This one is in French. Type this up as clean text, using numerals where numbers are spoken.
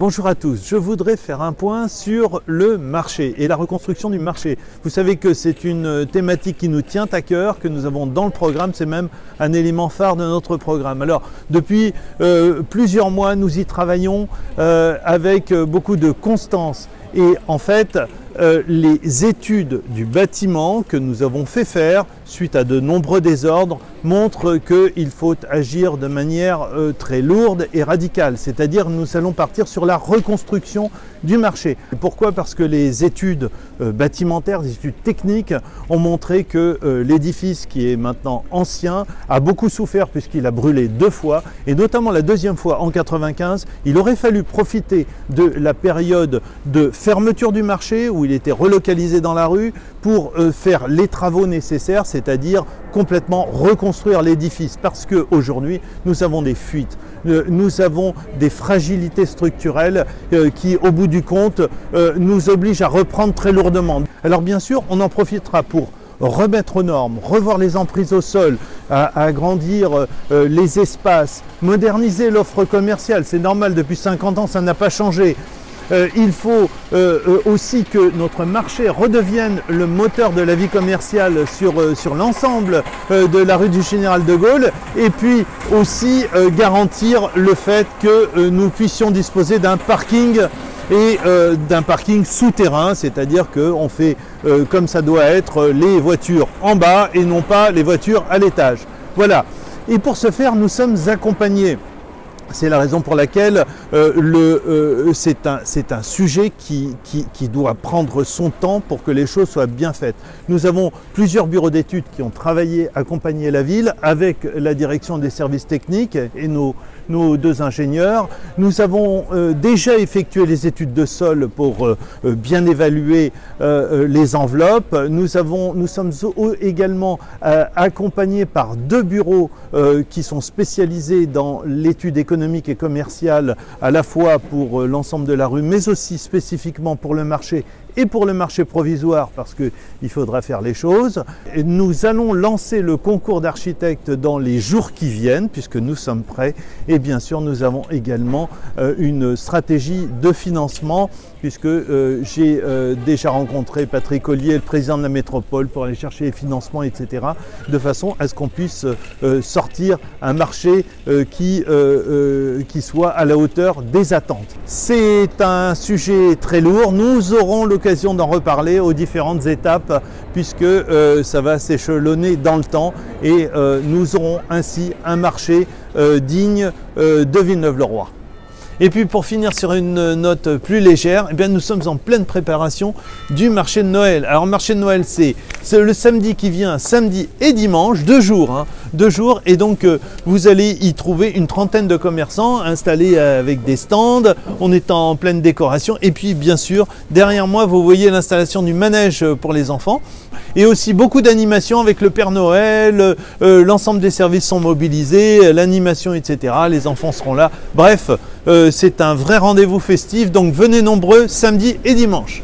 Bonjour à tous, je voudrais faire un point sur le marché et la reconstruction du marché. Vous savez que c'est une thématique qui nous tient à cœur, que nous avons dans le programme, c'est même un élément phare de notre programme. Alors depuis plusieurs mois, nous y travaillons avec beaucoup de constance et en fait, les études du bâtiment que nous avons fait faire suite à de nombreux désordres montrent qu'il faut agir de manière très lourde et radicale, c'est-à-dire nous allons partir sur la reconstruction du marché. Pourquoi? Parce que les études bâtimentaires, les études techniques ont montré que l'édifice qui est maintenant ancien a beaucoup souffert puisqu'il a brûlé 2 fois et notamment la deuxième fois en 95, il aurait fallu profiter de la période de fermeture du marché où il était relocalisé dans la rue pour faire les travaux nécessaires, c'est-à-dire complètement reconstruire l'édifice parce qu'aujourd'hui nous avons des fuites, nous avons des fragilités structurelles qui au bout du compte nous obligent à reprendre très lourdement. Alors bien sûr on en profitera pour remettre aux normes, revoir les emprises au sol, agrandir les espaces, moderniser l'offre commerciale, c'est normal depuis 50 ans ça n'a pas changé. Il faut aussi que notre marché redevienne le moteur de la vie commerciale sur l'ensemble de la rue du Général de Gaulle et puis aussi garantir le fait que nous puissions disposer d'un parking et d'un parking souterrain, c'est-à-dire qu'on fait comme ça doit être les voitures en bas et non pas les voitures à l'étage. Voilà. Et pour ce faire, nous sommes accompagnés. C'est la raison pour laquelle c'est un sujet qui doit prendre son temps pour que les choses soient bien faites. Nous avons plusieurs bureaux d'études qui ont travaillé, accompagné la ville avec la direction des services techniques et nos 2 ingénieurs. Nous avons déjà effectué les études de sol pour bien évaluer les enveloppes. Nous sommes également accompagnés par 2 bureaux qui sont spécialisés dans l'étude économique et commerciale à la fois pour l'ensemble de la rue mais aussi spécifiquement pour le marché et pour le marché provisoire parce qu'il faudra faire les choses. Et nous allons lancer le concours d'architectes dans les jours qui viennent puisque nous sommes prêts et bien sûr nous avons également une stratégie de financement puisque j'ai déjà rencontré Patrick Ollier, le président de la métropole pour aller chercher les financements etc. de façon à ce qu'on puisse sortir un marché qui soit à la hauteur des attentes. C'est un sujet très lourd, nous aurons l'occasion d'en reparler aux différentes étapes puisque ça va s'échelonner dans le temps et nous aurons ainsi un marché digne de Villeneuve-le-Roi. Et puis pour finir sur une note plus légère, eh bien nous sommes en pleine préparation du marché de Noël. Alors marché de Noël c'est le samedi qui vient, samedi et dimanche, 2 jours. Hein, 2 jours et donc vous allez y trouver une trentaine de commerçants installés avec des stands, on est en pleine décoration et puis bien sûr derrière moi vous voyez l'installation du manège pour les enfants et aussi beaucoup d'animations avec le Père Noël, l'ensemble des services sont mobilisés, l'animation etc. Les enfants seront là, bref c'est un vrai rendez-vous festif donc venez nombreux samedi et dimanche.